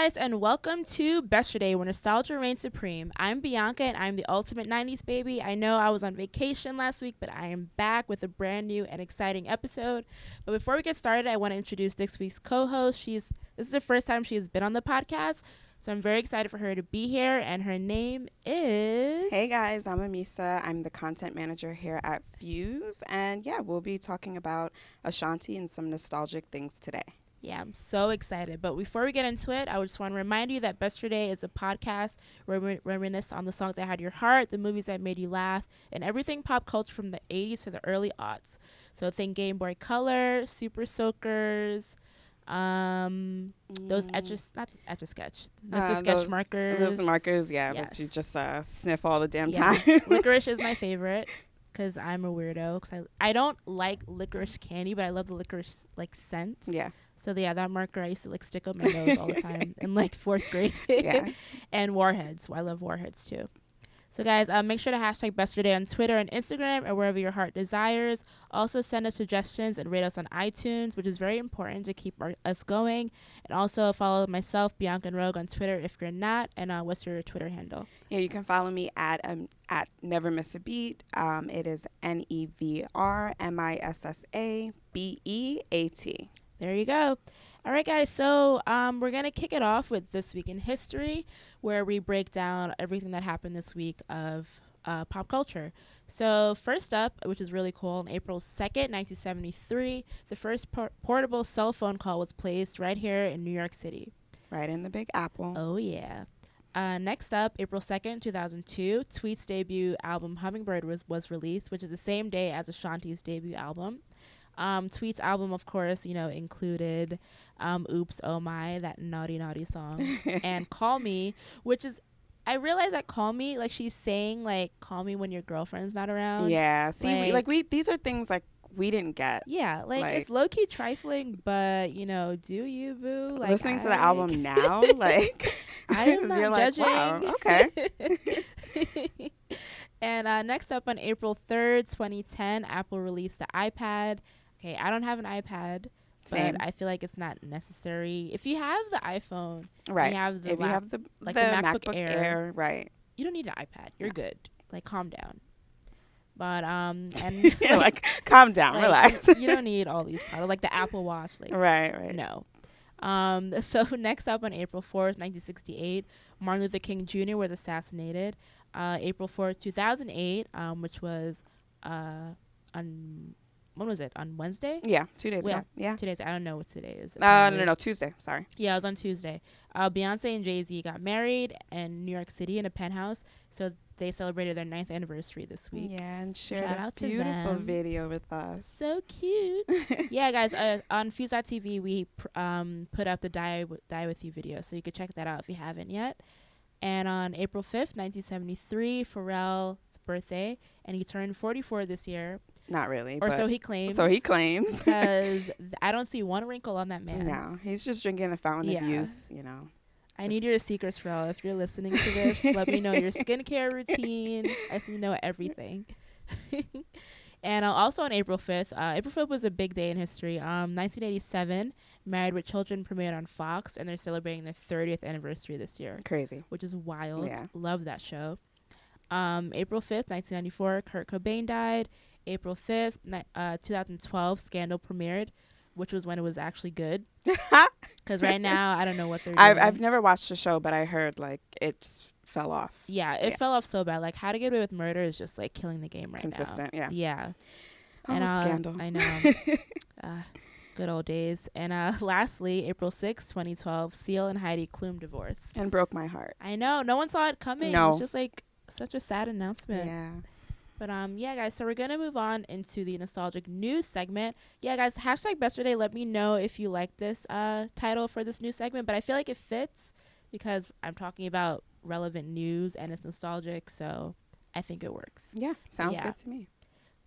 guys, and welcome to Besterday, where nostalgia reigns supreme. I'm Bianca, and I'm the ultimate 90s baby. I know I was on vacation last week, but I am back with a brand new and exciting episode. But before we get started, I want to introduce this week's co-host. This is the first time she has been on the podcast, so I'm very excited for her to be here, and her name is... Hey guys, I'm Amissa. I'm the content manager here at Fuse, and yeah, we'll be talking about Ashanti and some nostalgic things today. Yeah, I'm so excited. But before we get into it, I just want to remind you that Besterday is a podcast where we reminisce on the songs that had your heart, the movies that made you laugh, and everything pop culture from the 80s to the early aughts. So think Game Boy Color, Super Soakers, those not Etch-a-Sketch, Mr. Sketch markers. Those markers, yeah, yes. that you just sniff all the damn time. Licorice is my favorite because I'm a weirdo. Cause I don't like licorice candy, but I love the licorice scent. Yeah. So yeah, that marker I used to stick up my nose all the time in 4th grade. Yeah. And Warheads. I love Warheads too. So guys, make sure to hashtag Besterday on Twitter and Instagram or wherever your heart desires. Also send us suggestions and rate us on iTunes, which is very important to keep us going. And also follow myself, Bianca and Rogue, on Twitter if you're not. And what's your Twitter handle? Yeah, you can follow me at Never Miss a Beat. It is NEVRMISSABEAT. There you go. All right, guys. So we're going to kick it off with This Week in History, where we break down everything that happened this week of pop culture. So first up, which is really cool, on April 2nd, 1973, the first portable cell phone call was placed right here in New York City. Right in the Big Apple. Oh, yeah. Next up, April 2nd, 2002, Tweet's debut album Hummingbird was released, which is the same day as Ashanti's debut album. Tweet's album, of course, included Oops, Oh My, that naughty, naughty song, and Call Me, which is, I realized that Call Me, she's saying, call me when your girlfriend's not around. Yeah, see, these are things, we didn't get. Yeah, it's low-key trifling, but, do you, boo? Listening to the album now, I am not you're judging. Wow, okay. And next up on April 3rd, 2010, Apple released the iPad. Okay, I don't have an iPad, but I feel like it's not necessary. If you have the iPhone, right? You have the if you have the MacBook Air, right? You don't need an iPad. You're good. Calm down. But and you're calm down, relax. You don't need all these products, the Apple Watch. Right. No. So next up on April 4th, 1968, Martin Luther King Jr. was assassinated. April 4th, 2008, which was when was it? On Wednesday? Yeah, 2 days ago. Yeah. 2 days. I don't know what today is. No, Tuesday. Sorry. Yeah, it was on Tuesday. Beyonce and Jay-Z got married in New York City in a penthouse. So they celebrated their 9th anniversary this week. Yeah, and shared a beautiful video with us. So cute. Yeah, guys, on FuseTV, we put up the Die With You video. So you could check that out if you haven't yet. And on April 5th, 1973, Pharrell's birthday, and he turned 44 this year. Not really. Or so he claims. Because I don't see one wrinkle on that man. No, he's just drinking the fountain of youth, I need your secrets, Pharrell. If you're listening to this, let me know your skincare routine. I just need to know everything. And also on April 5th, April 5th was a big day in history. 1987, Married with Children premiered on Fox, and they're celebrating their 30th anniversary this year. Crazy. Which is wild. Yeah. Love that show. April 5th, 1994, Kurt Cobain died. April 5th, 2012, Scandal premiered, which was when it was actually good. Because right now, I don't know what they're doing. I've never watched the show, but I heard, it just fell off. Yeah, it fell off so bad. How to Get Away with Murder is just, killing the game right Consistent, now. yeah. And Scandal. I know. Good old days. And lastly, April 6th, 2012, Seal and Heidi Klum divorced. And broke my heart. I know. No one saw it coming. No. It was just, such a sad announcement. Yeah. But yeah, guys, so we're going to move on into the nostalgic news segment. Yeah, guys, hashtag Besterday. Let me know if you like this title for this news segment. But I feel like it fits because I'm talking about relevant news and it's nostalgic. So I think it works. Yeah, sounds good to me.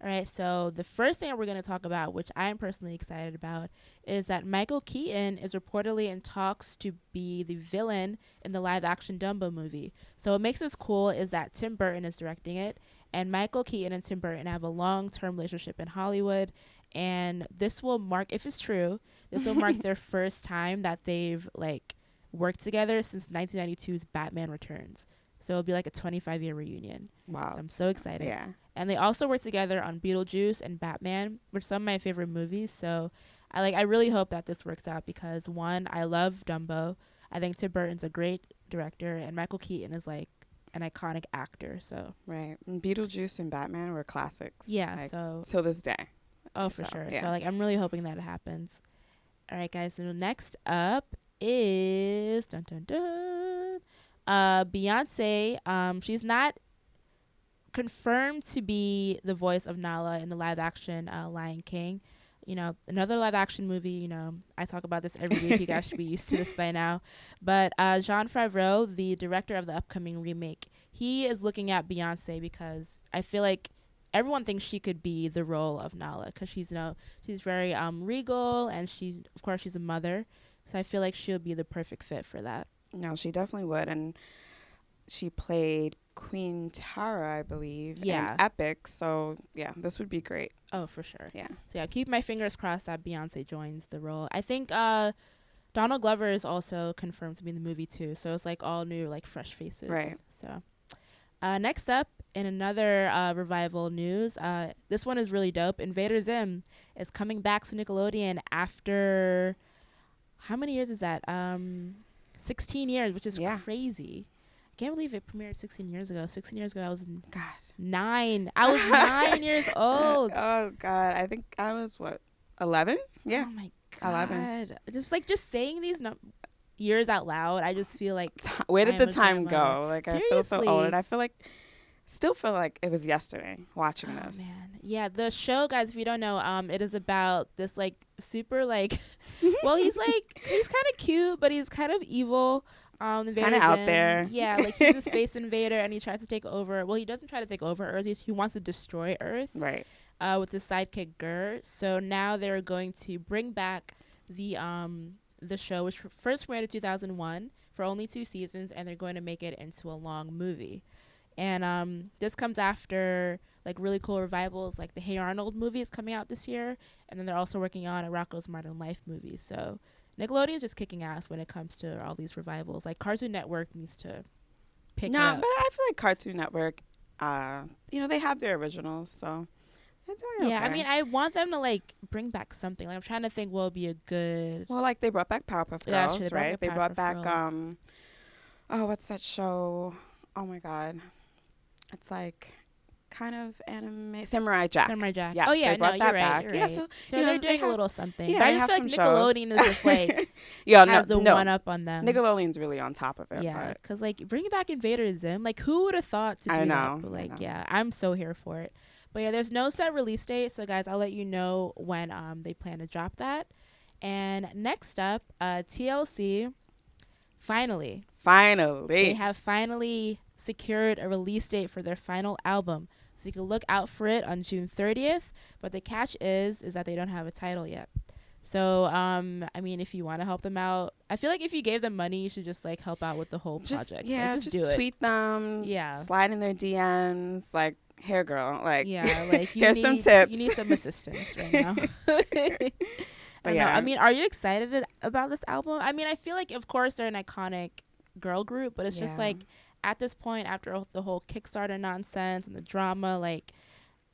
All right, so the first thing we're going to talk about, which I am personally excited about, is that Michael Keaton is reportedly in talks to be the villain in the live-action Dumbo movie. So what makes this cool is that Tim Burton is directing it, and Michael Keaton and Tim Burton have a long-term relationship in Hollywood, and this will mark, if it's true, this will mark their first time that they've, worked together since 1992's Batman Returns. So it'll be like a 25-year reunion. Wow. So I'm so excited. Yeah. And they also worked together on Beetlejuice and Batman, which are some of my favorite movies. So I really hope that this works out because one, I love Dumbo. I think Tim Burton's a great director, and Michael Keaton is like an iconic actor. So Right. And Beetlejuice and Batman were classics. yeah, like, so till this day. oh for So, sure. yeah. So like I'm really hoping that it happens. All right, guys. So next up is dun dun dun. Beyonce. She's not confirmed to be the voice of Nala in the live action Lion King. You know, another live action movie. You know, I talk about this every week. You guys should be used to this by now. But Jean Favreau, the director of the upcoming remake, he is looking at Beyonce because I feel like everyone thinks she could be the role of Nala because she's she's very regal and she's a mother. So I feel like she'll be the perfect fit for that. No, she definitely would. And she played Queen Tara, I believe, Yeah. in Epic. So, yeah, this would be great. Oh, for sure. Yeah. So yeah, keep my fingers crossed that Beyonce joins the role. I think Donald Glover is also confirmed to be in the movie too. So it's like all new, like fresh faces. Right. So next up, in another revival news, this one is really dope. Invader Zim is coming back to Nickelodeon after how many years is that? 16 years, which is crazy. I can't believe it premiered 16 years ago. 16 years ago, I was 9. I was 9 years old. Oh, God. I think I was, 11? Yeah. Oh, my God. 11. Just saying these years out loud, I just feel like... Where did the time go? Like, Seriously. I feel so old. And I still feel like it was yesterday watching this. Man. Yeah, the show, guys, if you don't know, it is about this, like, super, like... well, he's kind of cute, but he's kind of evil. Kind of out there. Yeah, like he's a space invader and he tries to take over. Well, he doesn't try to take over Earth. He wants to destroy Earth. Right. With his sidekick Gur. So now they're going to bring back the show, which first premiered in 2001 for only 2 seasons, and they're going to make it into a long movie. And this comes after like really cool revivals, like the Hey Arnold movie is coming out this year, and then they're also working on a Rocko's Modern Life movie. So Nickelodeon is just kicking ass when it comes to all these revivals. Like Cartoon Network needs to pick it up. But I feel like Cartoon Network, they have their originals, so they're doing okay. I mean, I want them to like bring back something. Like I'm trying to think what would be a good. Well, like they brought back Powerpuff Girls, Yeah, true, right? They brought back Girls. what's that show? Oh my God, it's like kind of anime. Samurai Jack. Yes, oh yeah, they brought that back. You're right. Yeah, so they're doing a little something. Yeah, but I they just have feel like some shows. Nickelodeon is just like has the one up on them. Nickelodeon's really on top of it. Yeah, because like bringing back Invader Zim, like who would have thought to do that? But like, yeah, I'm so here for it. But yeah, there's no set release date, so guys, I'll let you know when they plan to drop that. And next up, TLC, finally, they have finally secured a release date for their final album. So you can look out for it on June 30th. But the catch is that they don't have a title yet. So, I mean, if you want to help them out, I feel like if you gave them money, you should just like help out with the whole project. Yeah, like, just do tweet them. Yeah. Slide in their DMs. Like, here, girl. Like, yeah, like here's some tips. You need some assistance right now. But yeah. I mean, are you excited about this album? I mean, I feel like, of course, they're an iconic girl group, but it's just like, at this point, after the whole Kickstarter nonsense and the drama, like,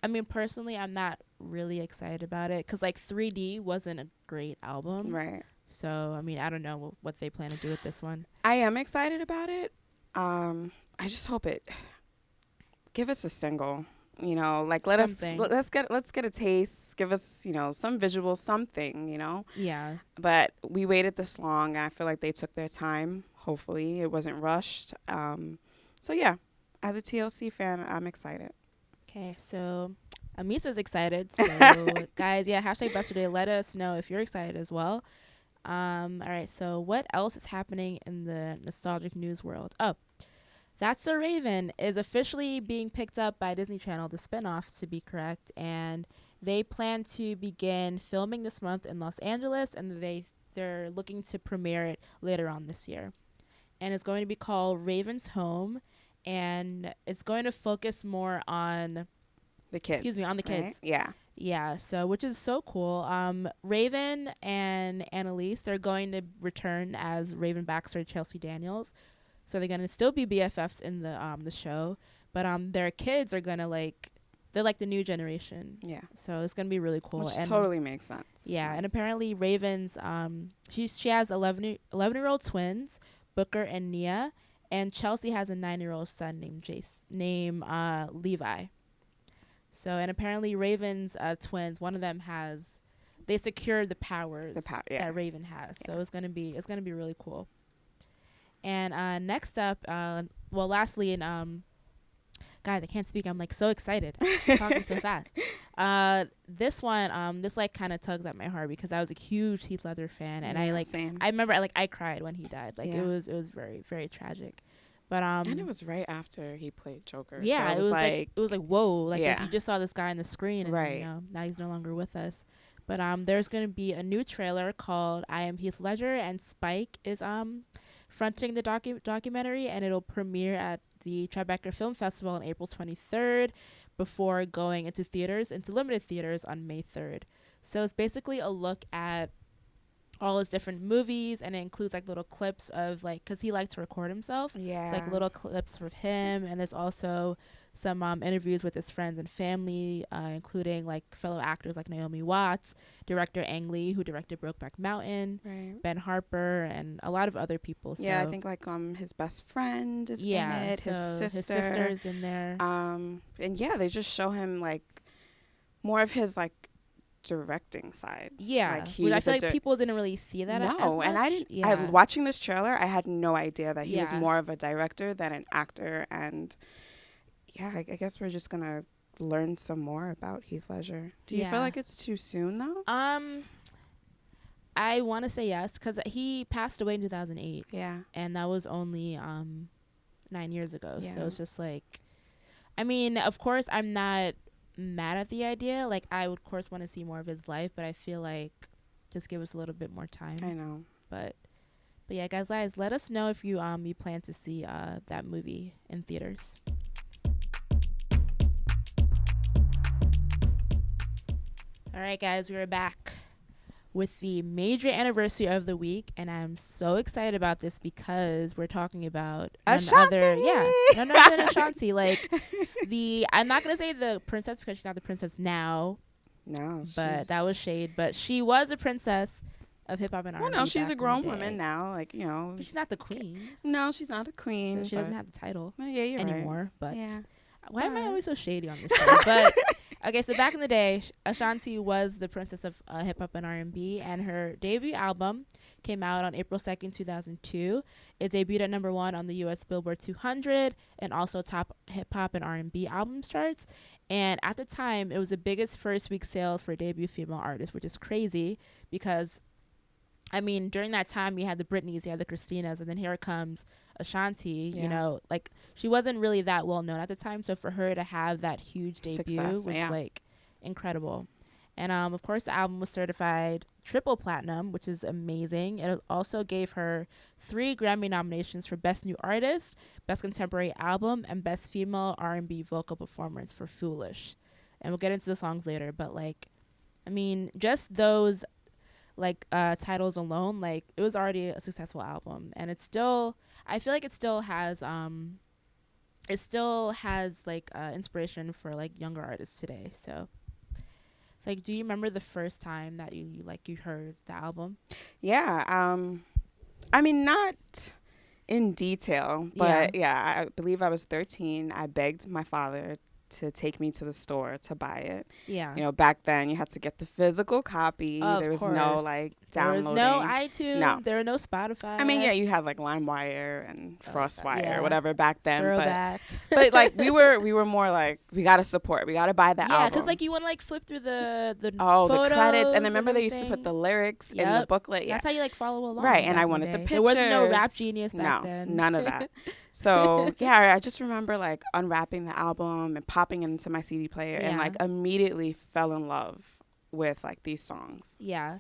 I mean, personally, I'm not really excited about it because, like, 3D wasn't a great album. Right. So, I mean, I don't know what they plan to do with this one. I am excited about it. I just hope it give us a single. You know, like let's get a taste. Give us, some visual, something. Yeah. But we waited this long, and I feel like they took their time. Hopefully, it wasn't rushed. So yeah, as a TLC fan, I'm excited. Okay, so Amissa's excited. So guys, #Besterday. Let us know if you're excited as well. All right. So what else is happening in the nostalgic news world? Oh. That's So Raven is officially being picked up by Disney Channel, the spinoff to be correct, and they plan to begin filming this month in Los Angeles, and they're looking to premiere it later on this year. And it's going to be called Raven's Home, and it's going to focus more on the kids. Excuse me, on the kids. Right? Yeah. Yeah, so which is so cool. Raven and Annalise, they're going to return as Raven Baxter and Chelsea Daniels. So they're gonna still be BFFs in the show, but their kids are gonna they're like the new generation. Yeah. So it's gonna be really cool. Which and totally makes sense. Yeah, and apparently Raven's she has 11-year-old twins, Booker and Nia, and Chelsea has a 9-year-old son named Levi. So, and apparently Raven's twins, one of them they secured the powers that Raven has. Yeah. So it's gonna be really cool. And next up, lastly, and guys, I can't speak. I'm like so excited, talking so fast. This one, this like kind of tugs at my heart because I was a huge Heath Ledger fan, and same. I remember I cried when he died. Like it was very, very tragic. But and it was right after he played Joker. Yeah, so it was like whoa, like you just saw this guy on the screen, and now he's no longer with us. But there's gonna be a new trailer called "I Am Heath Ledger," and Spike is fronting the documentary, and it'll premiere at the Tribeca Film Festival on April 23rd, before going into limited theaters on May 3rd. So it's basically a look at all his different movies, and it includes like little clips of because he likes to record himself. Yeah. It's like little clips from him, and there's also some interviews with his friends and family, including like fellow actors like Naomi Watts, director Ang Lee, who directed Brokeback Mountain, Ben Harper, and a lot of other people. So yeah, I think like his best friend is in it, his sister's in there. And yeah, they just show him like more of his like directing side. Yeah, I feel like people didn't really see that. No, and I didn't. Yeah. Watching this trailer, I had no idea that he was more of a director than an actor. And yeah, I guess we're just gonna learn some more about Heath Ledger. Do you feel like it's too soon though? I want to say yes, because he passed away in 2008. Yeah, and that was only 9 years ago. Yeah. So it's just like, I mean, of course, I'm not mad at the idea. Like, I would of course want to see more of his life, but I feel like just give us a little bit more time. I know, but yeah, guys, let us know if you plan to see that movie in theaters. All right, guys, we're back with the major anniversary of the week, and I'm so excited about this because we're talking about none other than Ashanti. Like I'm not gonna say the princess because she's not the princess now. No, but that was shade. But she was a princess of hip hop and R&B. Well, no, she's a grown woman now. Like but she's not the queen. No, she's not a queen. So she doesn't have the title anymore. Right. But yeah. Why am I always so shady on this show? But okay, so back in the day, Ashanti was the princess of hip hop and R&B, and her debut album came out on April 2nd, 2002. It debuted at number 1 on the U.S. Billboard 200 and also top hip hop and R&B album charts. And at the time, it was the biggest first week sales for a debut female artist, which is crazy because, I mean, during that time, you had the Britneys, you had the Christinas, and then here comes Ashanti. You know, like she wasn't really that well known at the time, so for her to have that huge debut was like incredible. And of course, the album was certified triple platinum, which is amazing. It also gave her 3 Grammy nominations for Best New Artist, Best Contemporary Album, and Best Female R&B Vocal Performance for Foolish. And we'll get into the songs later, but like, I mean, just those titles alone, like it was already a successful album, and it's still, I feel like it still has inspiration for like younger artists today. So it's like, do you remember the first time that you heard the album? Yeah, I mean, not in detail, but yeah, I believe I was 13. I begged my father to take me to the store to buy it. Yeah. You know, back then you had to get the physical copy. There was no like downloading. There was no iTunes. No. There were no Spotify. I mean, yeah, you had like LimeWire and FrostWire or whatever back then. Throwback. But like we were more like, we gotta support. We gotta buy the album. Yeah, because like you want to like flip through the the credits, and then remember they used to put the lyrics in the booklet. Yeah, that's how you like follow along. Right, and I wanted the pictures. There was no Rap Genius back then. No, none of that. So yeah, I just remember like unwrapping the album and popping it into my CD player and like immediately fell in love with like these songs. Yeah.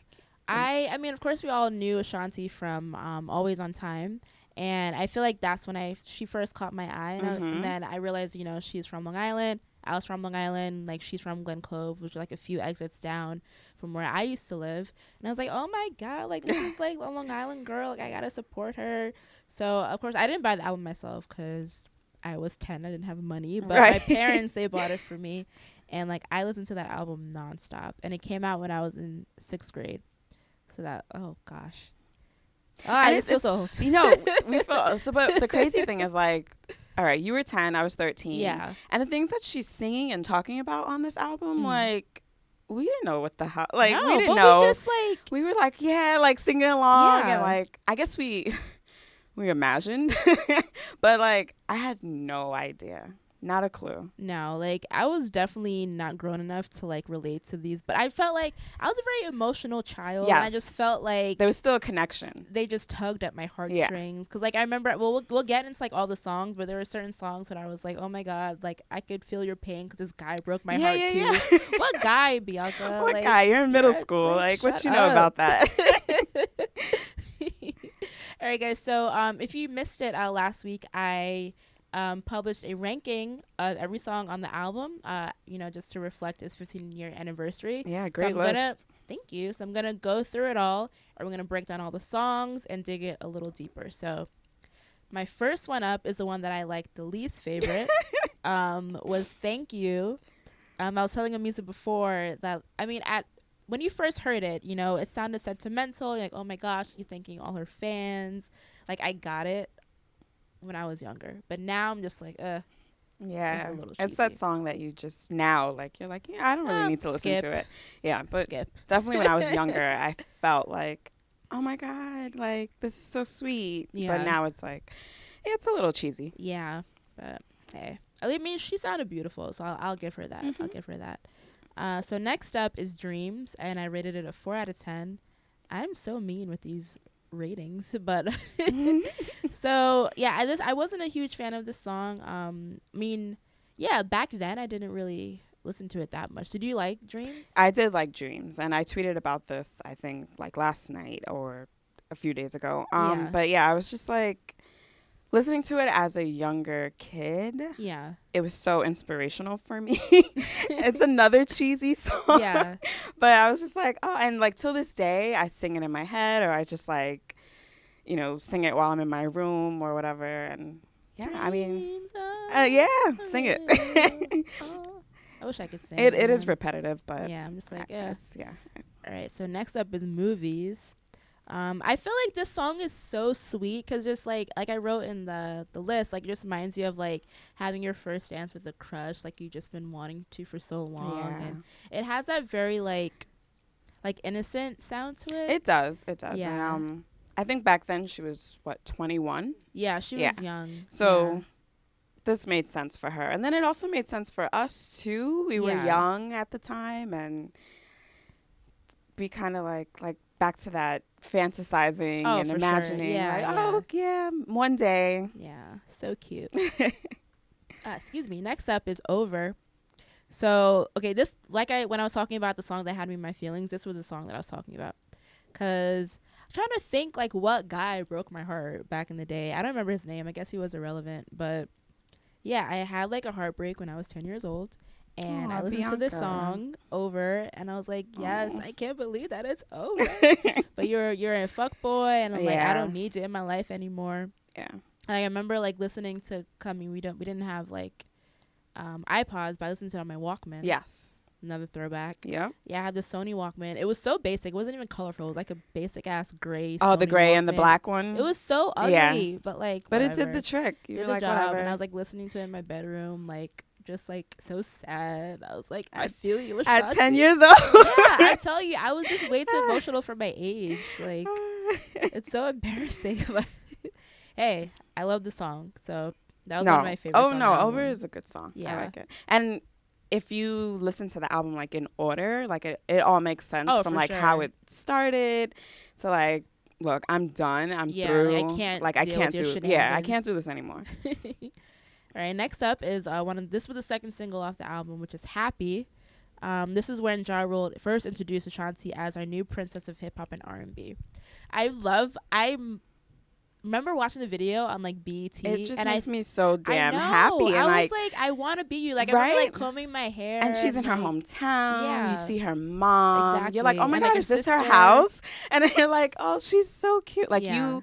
I mean, of course we all knew Ashanti from Always on Time, and I feel like that's when she first caught my eye, and then I realized, you know, she's from Long Island. I was from Long Island, like she's from Glen Clove, which is like a few exits down from where I used to live. And I was like, oh my God, like this is like a Long Island girl, like I gotta support her. So of course I didn't buy the album myself because I was 10, I didn't have money, but my parents, they bought it for me. And like I listened to that album nonstop, and it came out when I was in 6th grade. So that, oh gosh. Oh, I just feel so old. You know, we feel so. But the crazy thing is, like, all right, you were 10, I was 13. Yeah. And the things that she's singing and talking about on this album, like, we didn't know what the hell. Like, no, we didn't know. We were like, yeah, like singing along, and like, I guess we imagined, but like, I had no idea. Not a clue. No, like I was definitely not grown enough to like relate to these, but I felt like I was a very emotional child. Yes. And I just felt like there was still a connection. They just tugged at my heartstrings. Because like I remember, we'll get into like all the songs, but there were certain songs that I was like, oh my God, like I could feel your pain because this guy broke my heart too. Yeah. What guy, Bianca? What guy? You're in middle school. Like what you know about that? All right, guys. So if you missed it last week, I published a ranking of every song on the album, just to reflect its 15-year anniversary. Yeah, great list. Thank you. So I'm going to go through it all, and we're going to break down all the songs and dig it a little deeper. So my first one up is the one that I liked the least favorite, was Thank You. I was telling Amissa before that, I mean, when you first heard it, it sounded sentimental. You're like, oh my gosh, she's thanking all her fans. Like, I got it when I was younger, but now I'm just like, yeah, it's that song that you just now like, you're like, yeah, I don't really need to listen to it. Yeah, but definitely when I was younger, I felt like, oh my God, like this is so sweet. Yeah. But now it's like, it's a little cheesy. Yeah, but hey, I mean, she sounded beautiful, so I'll give her that. I'll give her that. So next up is Dreams, and I rated it a 4 out of 10. I'm so mean with these ratings, but so yeah, I wasn't a huge fan of this song. I mean, yeah, back then I didn't really listen to it that much. Did you like Dreams? I did like Dreams, and I tweeted about this, I think like last night or a few days ago. But yeah, I was just like listening to it as a younger kid. Yeah, it was so inspirational for me. It's another cheesy song. Yeah, but I was just like, oh, and like till this day, I sing it in my head, or I just like, sing it while I'm in my room or whatever. And yeah, I mean, sing it. I wish I could sing. It is repetitive, but yeah, I'm just like, yeah. All right, so next up is Movies. I feel like this song is so sweet because just like I wrote in the list, like it just reminds you of like having your first dance with a crush, like you've just been wanting to for so long. Yeah. And it has that very like innocent sound to it. It does. Yeah. And, I think back then she was 21? Yeah, she was young. So this made sense for her. And then it also made sense for us too. We were young at the time, and we kind of like back to that fantasizing and imagining. Sure. Yeah, one day. Yeah, so cute. Excuse me. Next up is Over. So, okay, this, when I was talking about the song that had me in my feelings, this was the song that I was talking about. Because I'm trying to think, like, what guy broke my heart back in the day. I don't remember his name. I guess he was irrelevant. But, yeah, I had, like, a heartbreak when I was 10 years old. And I listened to this song Over, and I remember, yes, I can't believe that it's over. But you're a fuckboy, and I'm like, I don't need you in my life anymore. Yeah. And I remember like listening to we didn't have like iPods, but I listened to it on my Walkman. Yes. Another throwback. Yeah. Yeah, I had the Sony Walkman. It was so basic. It wasn't even colorful. It was like a basic ass gray. Oh, Sony the gray Walkman. And the black one. It was so ugly, but like. But whatever. It did the trick. You were like, job, whatever. And I was like listening to it in my bedroom, like just like so sad. I was like, I feel you. At 10 years old. Yeah, I tell you, I was just way too emotional for my age. Like, it's so embarrassing. But hey, I love the song. So that was one of my favorites. Oh no, Over is a good song. Yeah, I like it. And if you listen to the album like in order, like it all makes sense from like how it started to like, look, I'm done. I'm through. Like, I can't do it. Yeah, I can't do this anymore. All right, next up is this was the second single off the album, which is Happy. This is when Ja Rule first introduced Ashanti as our new princess of hip hop and R&B. remember watching the video on like BET. It just and makes me so damn I know, happy. And I was like, I want to be you. Like, I remember like combing my hair. And she's in her like, hometown. Yeah. You see her mom. Exactly. You're like, oh my And, God, like, is this sister. her house? And you're like, oh, she's so cute. Like Yeah.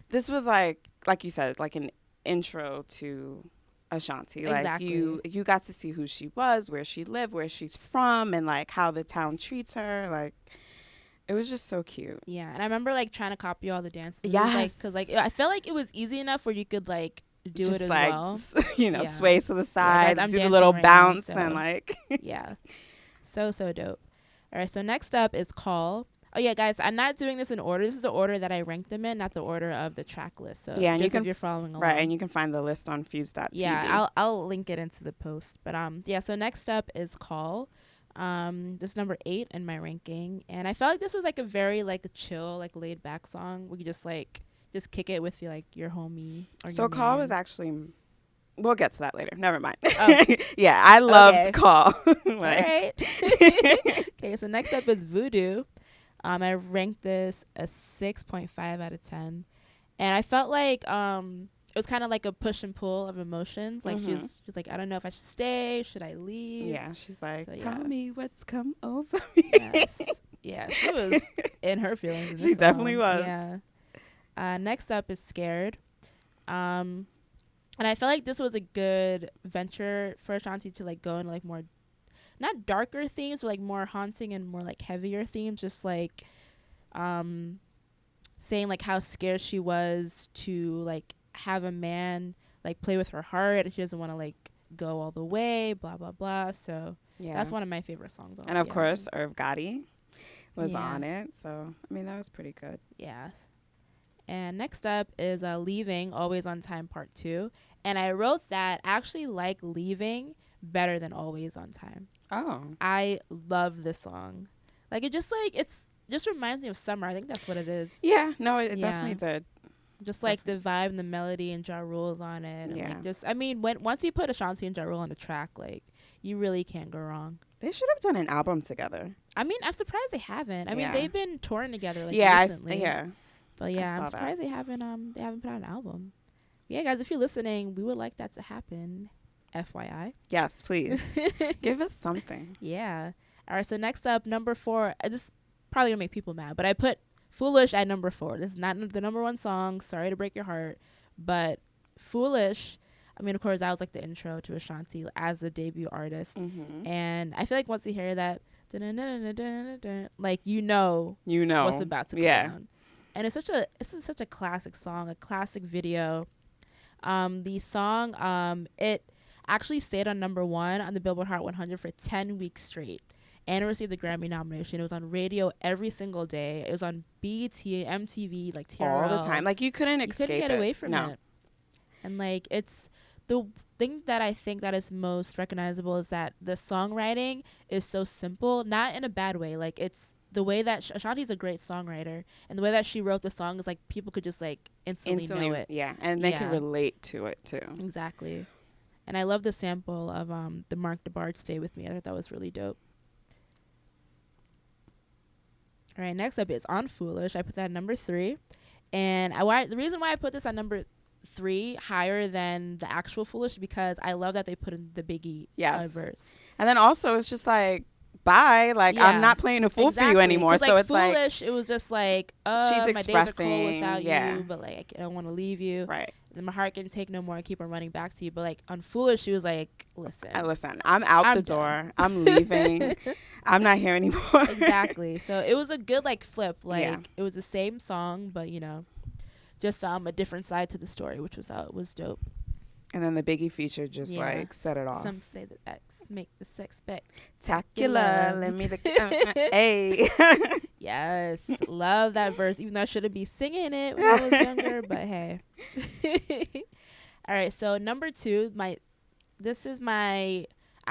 this was like you said, like an intro to Ashanti. Like Exactly. you got to see who she was, where she lived, where she's from, and like how the town treats her. Like it was just so cute. Yeah, and I remember like trying to copy all the dance moves. Yes. Like, cause like I felt like it was easy enough where you could like do just it as like, well. You know, Yeah. sway to the side, Guys, do the little right bounce, now, so. and like. Yeah, so dope. All right, so next up is Call. Oh yeah, guys, I'm not doing this in order. This is the order that I ranked them in, not the order of the track list. So yeah, and just you can if you're following along. Right, and you can find the list on FuseTV. Yeah, I'll link it into the post. But yeah. So next up is Call. This is number 8 in my ranking, and I felt like this was like a very like a chill, like laid back song. We could just kick it with your homie. Or So your Call man. was actually. We'll get to that later. Never mind. Oh. Yeah, I loved Okay. Call. All right. Okay, so next up is Voodoo. I ranked this a 6.5 out of 10, and I felt like it was kind of like a push and pull of emotions. Like she's like, I don't know if I should stay, should I leave? Yeah, she's like, So, tell yeah. me what's come over me. Yes. Yeah, she was in her feelings. In She this definitely song. was. Yeah. Next up is Scared. And I felt like this was a good venture for Ashanti to like go into like more, not darker themes, but like more haunting and more like heavier themes. Just like, saying like how scared she was to like have a man like play with her heart. She doesn't want to like go all the way. Blah blah blah. So Yeah, that's one of my favorite songs. And of course, Irv Gotti was Yeah. on it. So I mean, that was pretty good. Yes. And next up is Leaving, Always on Time Part 2. And I wrote that I actually like Leaving better than Always on Time. Oh. I love this song. Like it just reminds me of summer. I think that's what it is. Yeah, no, it definitely did. Just like the vibe and the melody and Ja Rule's on it. And Yeah. like just I mean once you put Ashanti and Ja Rule on the track, like you really can't go wrong. They should have done an album together. I mean, I'm surprised they haven't. I mean, they've been touring together like yeah, recently. But yeah, I'm surprised that. they haven't put out an album. Yeah, guys, if you're listening, we would like that to happen. FYI. Yes, please. Give us something. Yeah. All right, so next up, number 4. This is probably going to make people mad, but I put Foolish at number 4. This is not the number 1 song. Sorry to break your heart. But Foolish, I mean, of course, that was like the intro to Ashanti as a debut artist. Mm-hmm. And I feel like once you hear that, like, you know what's about to come down. And it's such a classic song, a classic video. The song, it actually stayed on number 1 on the Billboard Hot 100 for 10 weeks straight, and it received the Grammy nomination. It was on radio every single day. It was on BET, MTV, like TRL. All the time. Like you couldn't get away from it. And like it's the thing that I think that is most recognizable is that the songwriting is so simple, not in a bad way. Like it's the way that Ashanti's a great songwriter, and the way that she wrote the song is like people could just like instantly know it. Yeah, and they could relate to it too. Exactly. And I love the sample of the Mark DeBard Stay With Me. I thought that was really dope. All right, next up is On Foolish. I put that at number 3. And the reason why I put this at number 3 higher than the actual Foolish is because I love that they put in the Biggie verse. And then also it's just like, bye, like I'm not playing a fool for you anymore. So like, it's Foolish, it was just like, she's my days are cold without yeah. you, but like I don't want to leave you. Right. And my heart can take no more and keep on running back to you. But like on Foolish, she was like, listen, I'm out the door. I'm leaving. I'm not here anymore. Exactly. So it was a good like flip. Like it was the same song, but you know, just a different side to the story, which was dope. And then the Biggie feature just like set it off. Some say that X make the sex spectacular. Let me the hey. Yes, love that verse. Even though I shouldn't be singing it when I was younger, but hey. All right, so number 2, out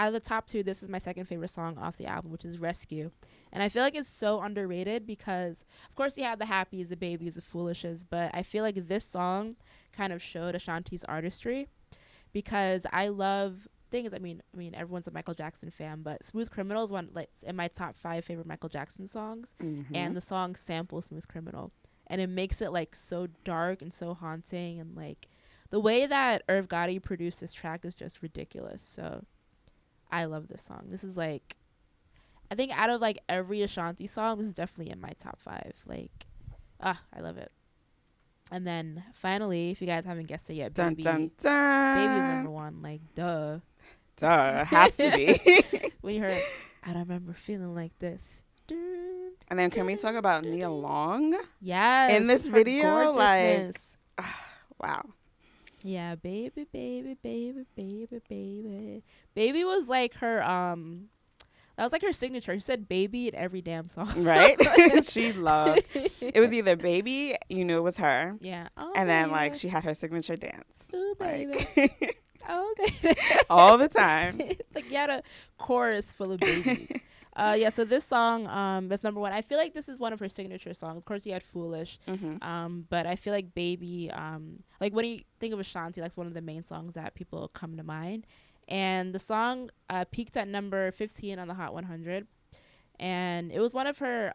of the top 2, this is my second favorite song off the album, which is Rescue. And I feel like it's so underrated because, of course, you have the Happies, the Babies, the Foolishes, but I feel like this song kind of showed Ashanti's artistry because I love things. I mean, everyone's a Michael Jackson fan, but Smooth Criminal is one like in my top 5 favorite Michael Jackson songs, and the song samples Smooth Criminal. and it makes it like so dark and so haunting, and like the way that Irv Gotti produced this track is just ridiculous. So I love this song. This is like, I think out of like every Ashanti song, this is definitely in my top 5. Like, I love it. And then finally, if you guys haven't guessed it yet, Dun, dun, dun. Baby's number 1. Like, duh. Has to be. When you heard, I don't remember feeling like this. And then can we talk about Nia Long? Yes. In this video, like, wow. Yeah, baby, baby, baby, baby, baby. Baby was like her, that was like her signature. She said baby in every damn song. Right? She loved. It was either baby, you knew it was her. Yeah. Oh, and then, like, she had her signature dance. Ooh, baby. Like, okay. all the time. Like, you had a chorus full of babies. Yeah, so this song is number 1. I feel like this is one of her signature songs. Of course, you had Foolish. But I feel like Baby, like when you think of Ashanti, that's one of the main songs that people come to mind. And the song peaked at number 15 on the Hot 100. And it was one of her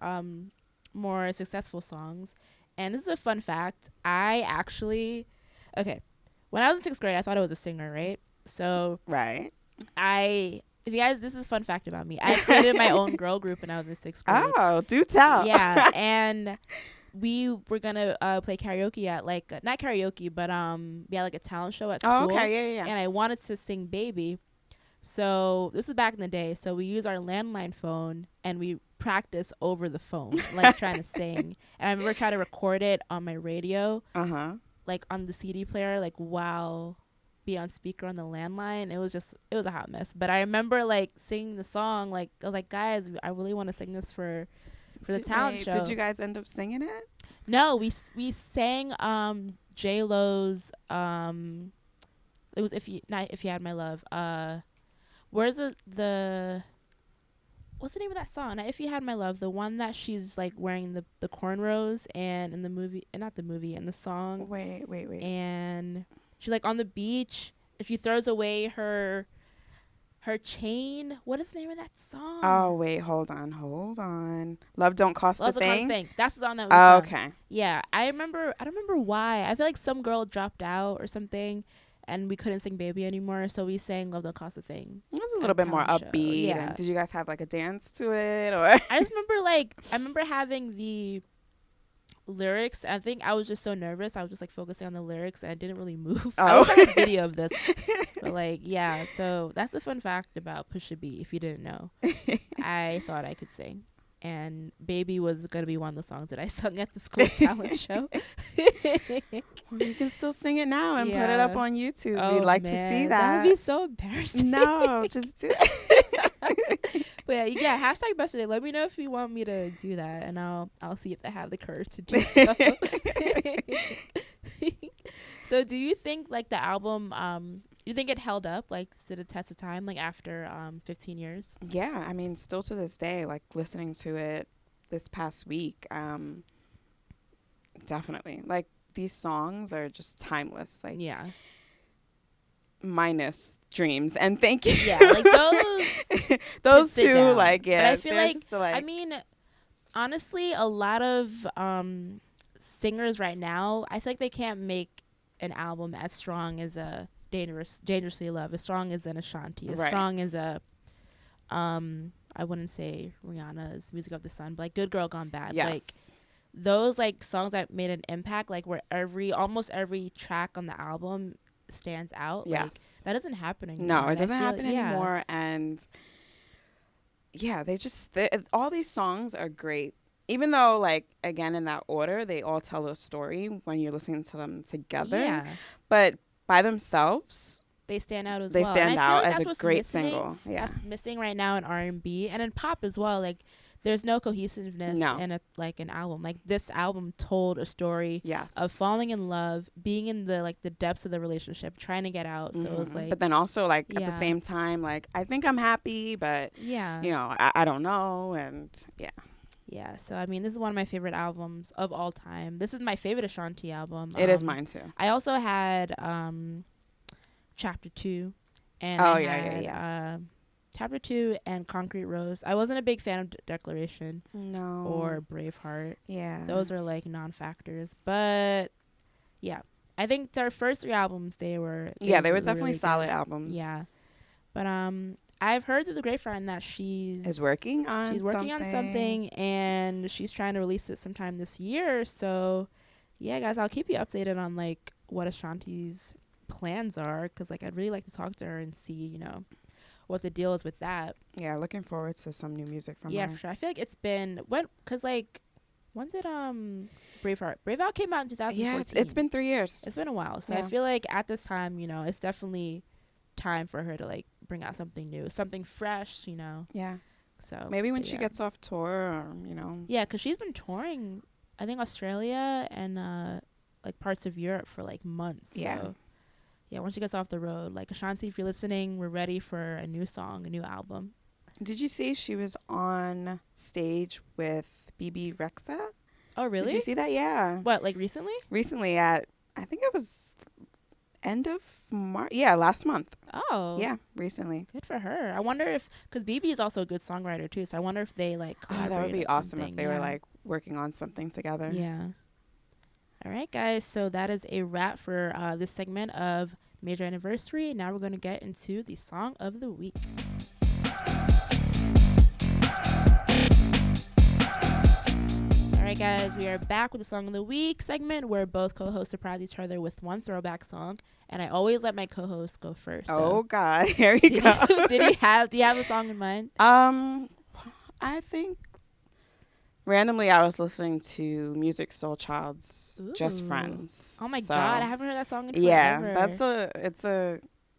more successful songs. And this is a fun fact. When I was in 6th grade, I thought I was a singer, right? So right. If you guys, this is a fun fact about me. I created my own girl group when I was in 6th grade. Oh, do tell. Yeah, and we were gonna play karaoke at like not karaoke, but we had like a talent show at school. Oh, okay, yeah. And I wanted to sing Baby, so this is back in the day. So we used our landline phone and we practiced over the phone, like trying to sing. And I remember trying to record it on my radio, like on the CD player, like while be on speaker on the landline. It was a hot mess. But I remember like singing the song. Like I was like, guys, I really want to sing this for the talent show. Did you guys end up singing it? No, we sang J Lo's it was if you had my love. Where's the what's the name of that song? Not If You Had My Love, the one that she's like wearing the cornrows, and in the movie, not the movie, in the song. Wait. And she's like on the beach and she throws away her chain. What is the name of that song? Oh wait, hold on. Love Don't Cost a Thing. That's the song that was okay. Yeah, I don't remember why. I feel like some girl dropped out or something and we couldn't sing Baby anymore, so we sang Love Don't Cost a Thing. It was a little bit more upbeat. Yeah. And did you guys have like a dance to it, or? I just remember having the lyrics. I think I was just so nervous. I was just like focusing on the lyrics and I didn't really move. Oh. I wish I had a video of this. But like, yeah, so that's a fun fact about Pusha B, if you didn't know. I thought I could sing. And Baby was going to be one of the songs that I sung at the school talent show. Well, you can still sing it now and put it up on YouTube. Oh, We'd like to see that. That would be so embarrassing. No, just do it. But yeah, hashtag Besterday. Let me know if you want me to do that, and I'll see if I have the courage to do so. So do you think like the album, do you think it held up, like stood a test of time, like after 15 years? Yeah, I mean, still to this day, like listening to it this past week, definitely. Like these songs are just timeless. Like, yeah. Minus Dreams and Thank You. Yeah, like those two, like, yeah. But I feel like, I mean, honestly, a lot of singers right now, I feel like they can't make an album as strong as a Dangerously Love, as strong as an Ashanti, as strong as a I wouldn't say Rihanna's Music of the Sun, but like Good Girl Gone Bad. Yes. Like those like songs that made an impact, like where almost every track on the album stands out. Yes. Like, that doesn't happen anymore. No, it doesn't happen anymore. And yeah, all these songs are great. Even though, like, again, in that order, they all tell a story when you're listening to them together. Yeah. But by themselves, they stand out as well. They stand out as a great single. Yeah. That's missing right now in R&B and in pop as well. Like, there's no cohesiveness in an album. Like, this album told a story of falling in love, being in the depths of the relationship, trying to get out. So it was like, but then also like at the same time, like, I think I'm happy, but you know, I don't know. And yeah, so I mean, this is one of my favorite albums of all time. This is my favorite Ashanti album. It is mine too. I also had Chapter 2, and Chapter 2 and Concrete Rose. I wasn't a big fan of Declaration. No. Or Braveheart. Yeah. Those are like non-factors. But yeah, I think their first 3 albums, they were definitely really solid good. albums. Yeah. But I've heard through the grapevine that she's working on something, and she's trying to release it sometime this year. So yeah, guys, I'll keep you updated on like what Ashanti's plans are, because like I'd really like to talk to her and see, you know, what the deal is with that. Yeah, looking forward to some new music from her. Yeah, for sure. I feel like it's been when did Braveheart came out in 2014. Yeah, it's been 3 years. It's been a while. So I feel like at this time, you know, it's definitely time for her to like bring out something new, something fresh, you know. Yeah. So maybe when she gets off tour, or, you know. Yeah, because she's been touring, I think, Australia and like parts of Europe for like months. Yeah. So yeah, once she gets off the road, like Ashanti, if you're listening, we're ready for a new song, a new album. Did you see she was on stage with BB Rexa? Oh, really? Did you see that? Yeah. What, like recently? Recently I think it was end of March. Yeah, last month. Oh. Yeah, recently. Good for her. I wonder if, because BB is also a good songwriter too, so I wonder if they like collaborate. That would be awesome something. if they were like working on something together. Yeah. All right, guys. So that is a wrap for this segment of Major Anniversary. Now we're going to get into the Song of the Week. All right, guys. We are back with the Song of the Week segment where both co-hosts surprise each other with one throwback song. And I always let my co-host go first. Oh, God. Here we go. Do you have a song in mind? I think randomly I was listening to Music Soul Child's Just Friends. Oh my God, I haven't heard that song in forever. Yeah, it's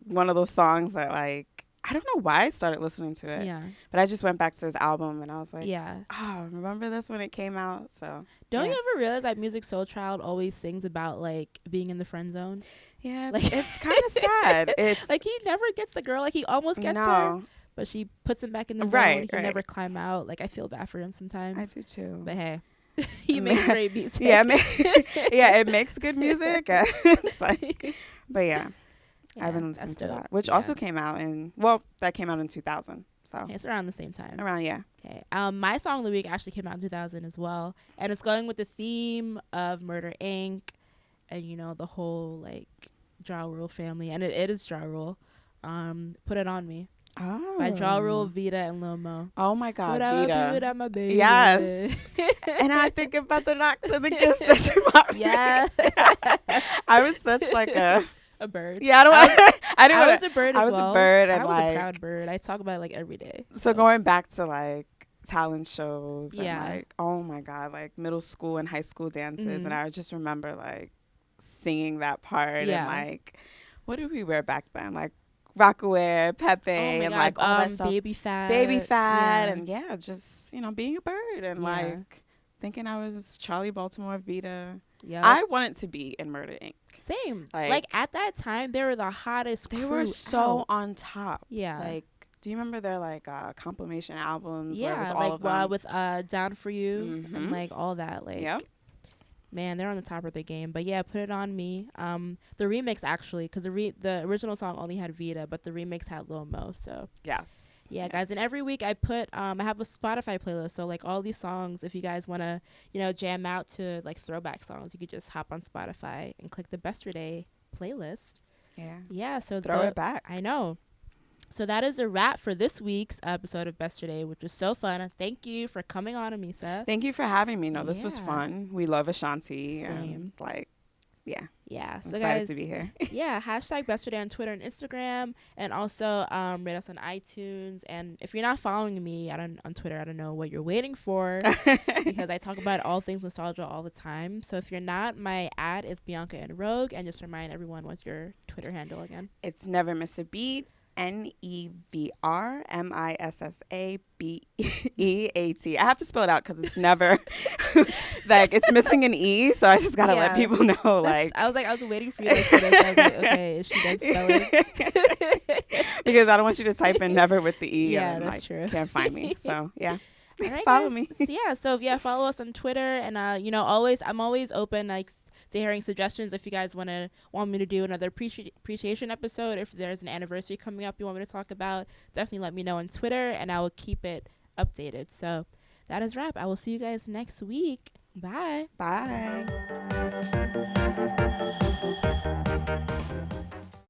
one of those songs that like I don't know why I started listening to it. Yeah. But I just went back to his album and I was like, yeah. Oh, remember this when it came out? So don't you ever realize that Music Soul Child always sings about like being in the friend zone? Yeah, like it's kind of sad. It's like he never gets the girl, like he almost gets her. But she puts him back in the zone. He never climb out. Like I feel bad for him sometimes. I do too. But hey, he makes great music. Yeah, it makes good music. It's like, but yeah, I've been listening to that, which also came out in 2000. So it's around the same time. Okay. My song of the week actually came out in 2000 as well, and it's going with the theme of Murder Inc. and you know the whole like Ja Rule family, and it is Ja Rule. Put It On Me. Oh. By Ja Rule, Vita, and Lil Mo. Oh my God, Vita. Vita, my baby. Yes. And I think about the knocks and the gifts that you bought me. Yeah. I was such like a bird. Yeah, I was a bird as well. I was a bird, and I was a proud bird. I talk about it like every day. So going back to like talent shows and like, oh my God, like middle school and high school dances, and I just remember like singing that part and like, what did we wear back then? Like Rockaway, Pepe, and like all that stuff. Baby fat, and just being a bird and like thinking I was Charlie Baltimore, Vita. Yeah, I wanted to be in Murder Inc. Same. Like at that time, they were the hottest. They were so on top. Yeah. Like, do you remember their like compilation albums? Yeah, where it was all of them? With Down for You and like all that. Like, man, they're on the top of their game. But yeah, Put It On Me. The remix actually, because the original song only had Vita, but the remix had Lil Mo. So yeah, guys. And every week I have a Spotify playlist. So like all these songs, if you guys want to, jam out to like throwback songs, you could just hop on Spotify and click the Besterday playlist. Yeah. So throw it back. I know. So that is a wrap for this week's episode of Besterday, which was so fun. Thank you for coming on, Amissa. Thank you for having me. No, this was fun. We love Ashanti. Same. Yeah. So excited guys, to be here. Hashtag Besterday on Twitter and Instagram, and also rate us on iTunes. And if you're not following me on Twitter, I don't know what you're waiting for because I talk about all things nostalgia all the time. So if you're not, my ad is Bianca and Rogue. And just remind everyone, what's your Twitter handle again? It's Never Miss a Beat. NEVRMISSABEEAT. I have to spell it out because it's never like it's missing an E, so I just gotta let people know. Like I was waiting for you to say this. I was like, okay, is she done spelling? Because I don't want you to type in never with the E. Yeah, and, that's true. Can't find me. So yeah. All right, follow guys. me. So follow us on Twitter, and I'm always open like to hearing suggestions. If you guys want me to do another appreciation episode, if there's an anniversary coming up you want me to talk about, definitely let me know on Twitter, and I will keep it updated. So that is wrap. I will see you guys next week. Bye. Bye.